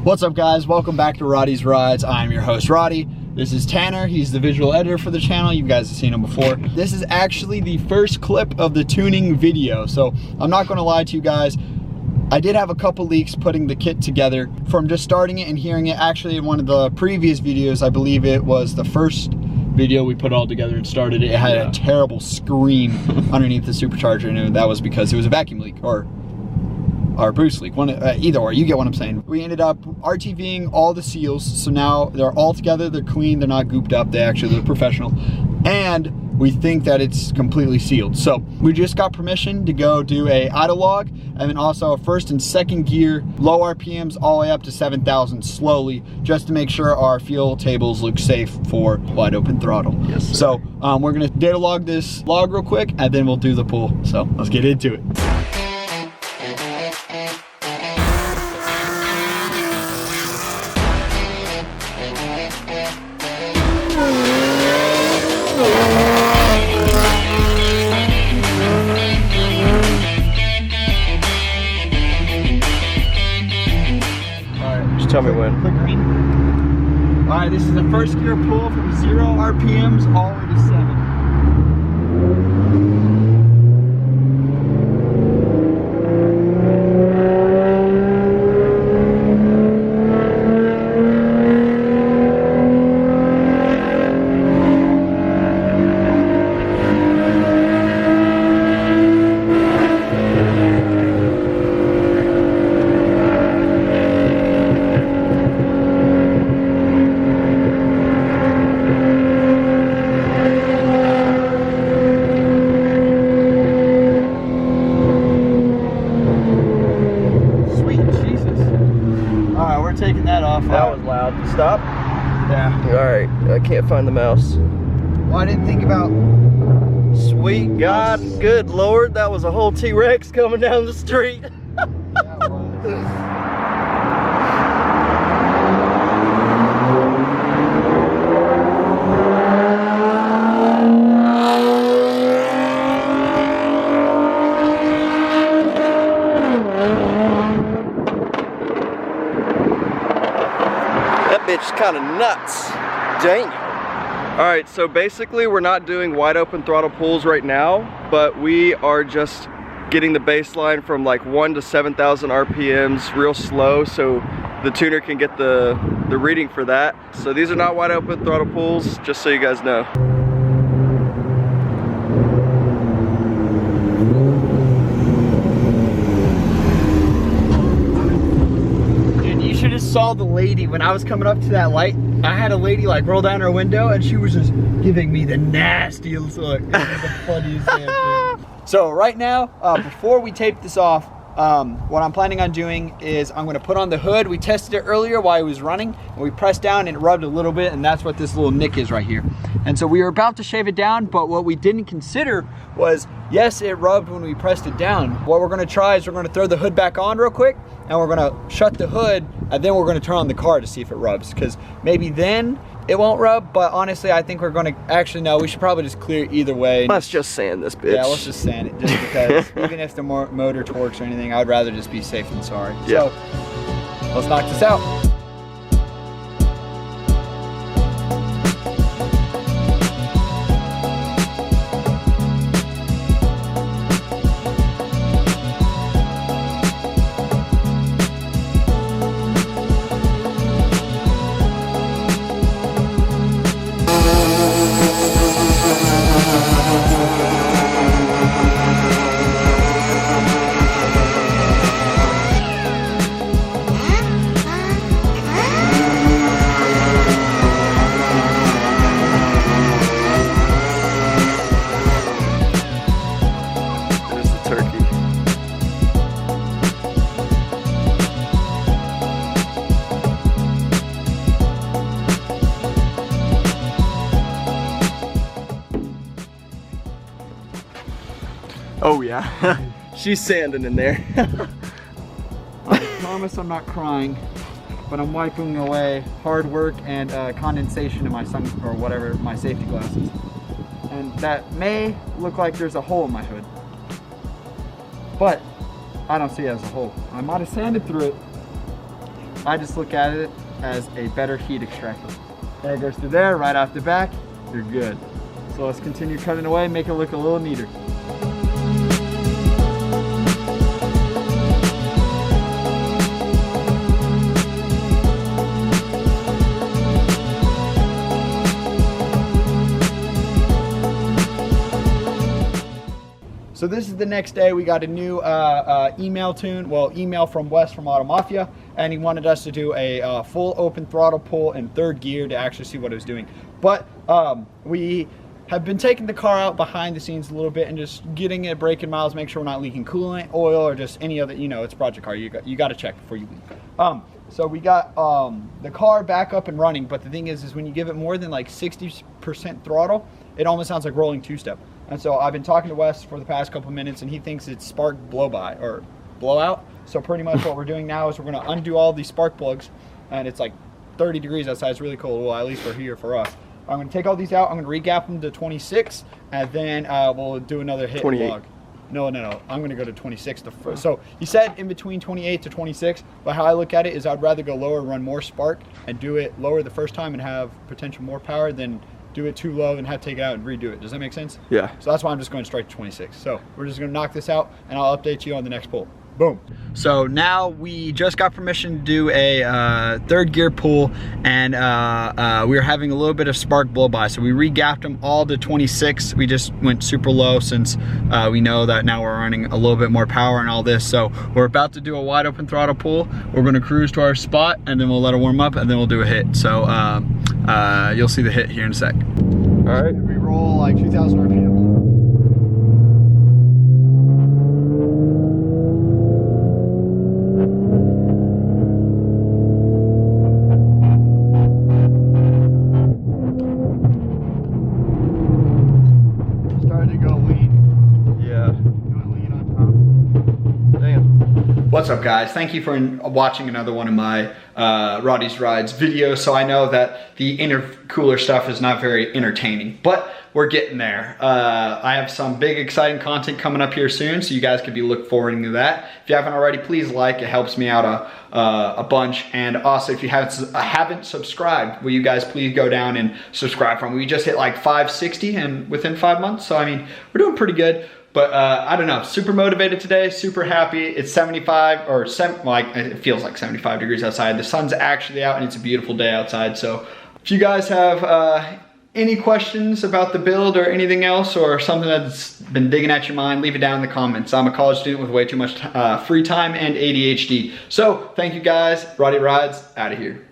What's up guys, welcome back to Roddy's Rides. I'm your host Roddy. This is Tanner, he's the visual editor for the channel. You guys have seen him before. This is actually the first clip of the tuning video. So I'm not gonna lie to you guys. I did have a couple leaks putting the kit together from just starting it and hearing it. Actually in one of the previous videos, I believe it was the first video we put all together and started it. It had a terrible scream underneath the supercharger, and that was because it was a vacuum leak or boost leak, either or, you get what I'm saying. We ended up RTVing all the seals, so now they're all together, they're clean, they're not gooped up, they actually look professional, and we think that it's completely sealed. So we just got permission to go do a idle log, and then also a first and second gear, low RPMs all the way up to 7,000 slowly, just to make sure our fuel tables look safe for wide open throttle. Yes, sir. So we're gonna data log this log real quick, and then we'll do the pull. So let's get into it. Tell me when. Click green. All right, this is the first gear pull from 0 RPMs all the way to 7. Taking that off. That was loud. Stop? Yeah. Alright, I can't find the mouse. Well, I didn't think about... Sweet God, good Lord, that was a whole T-Rex coming down the street. That was. Bitch kind of nuts. Dang. All right, so basically we're not doing wide open throttle pulls right now, but we are just getting the baseline from like 1 to 7,000 RPMs real slow, so the tuner can get the reading for that. So these are not wide open throttle pulls, just so you guys know. Saw the lady when I was coming up to that light. I had a lady like roll down her window and she was just giving me the nastiest look. It was the funniest damn thing. So right now, before we tape this off, what I'm planning on doing is I'm gonna put on the hood. We tested it earlier while it was running, and we pressed down and it rubbed a little bit, and that's what this little nick is right here. And so we were about to shave it down, but what we didn't consider was, yes, it rubbed when we pressed it down. What we're gonna try is we're gonna throw the hood back on real quick, and we're gonna shut the hood, and then we're gonna turn on the car to see if it rubs, because maybe then it won't rub, but honestly, I think we're gonna, actually no, we should probably just clear it either way. Let's just sand this bitch. Yeah, let's just sand it, just because even if the motor torques or anything, I'd rather just be safe than sorry. Yeah. So, let's knock this out. Oh yeah, she's sanding in there. I promise I'm not crying, but I'm wiping away hard work and condensation in my sun, or whatever, my safety glasses. And that may look like there's a hole in my hood, but I don't see it as a hole. I might have sanded through it. I just look at it as a better heat extractor. Air goes through there, right off the back, you're good. So let's continue cutting away, make it look a little neater. So this is the next day. We got a new email from Wes from Auto Mafia, and he wanted us to do a full open throttle pull in third gear to actually see what it was doing. But we have been taking the car out behind the scenes a little bit and just getting it braking miles, make sure we're not leaking coolant, oil, or just any other, you know, it's a project car. You got to check before you leave. So we got the car back up and running, but the thing is when you give it more than like 60% throttle, it almost sounds like rolling two-step. And so I've been talking to Wes for the past couple minutes, and he thinks it's spark blow-by or blowout. So pretty much what we're doing now is we're going to undo all these spark plugs, and it's like 30 degrees outside. It's really cold. Well, at least for here for us. I'm going to take all these out. I'm going to regap them to 26, and then we'll do another hit 28. vlog. No. I'm going to go to 26. So he said in between 28 to 26, but how I look at it is I'd rather go lower, run more spark, and do it lower the first time and have potential more power than do it too low and have to take it out and redo it. Does that make sense? Yeah. So that's why I'm just going straight to 26. So we're just going to knock this out, and I'll update you on the next pull. Boom. So now we just got permission to do a third gear pull, and we were having a little bit of spark blow by. So we regapped them all to 26. We just went super low since we know that now we're running a little bit more power and all this. So we're about to do a wide open throttle pull. We're going to cruise to our spot, and then we'll let it warm up, and then we'll do a hit. So you'll see the hit here in a sec. All right. We roll like 2,000 RPM. What's up, guys? Thank you for watching another one of my Roddy's Rides videos. So I know that the intercooler stuff is not very entertaining, but we're getting there. I have some big exciting content coming up here soon, so you guys could be looking forward to that. If you haven't already, please like. It helps me out a bunch. And also, if you haven't subscribed, will you guys please go down and subscribe from? We just hit like 560 and within 5 months, so I mean, we're doing pretty good. But I don't know, super motivated today, super happy. It's 75, or like it feels like 75 degrees outside. The sun's actually out and it's a beautiful day outside. So if you guys have any questions about the build or anything else, or something that's been digging at your mind, leave it down in the comments. I'm a college student with way too much free time and ADHD. So thank you guys. Roddy Rides, out of here.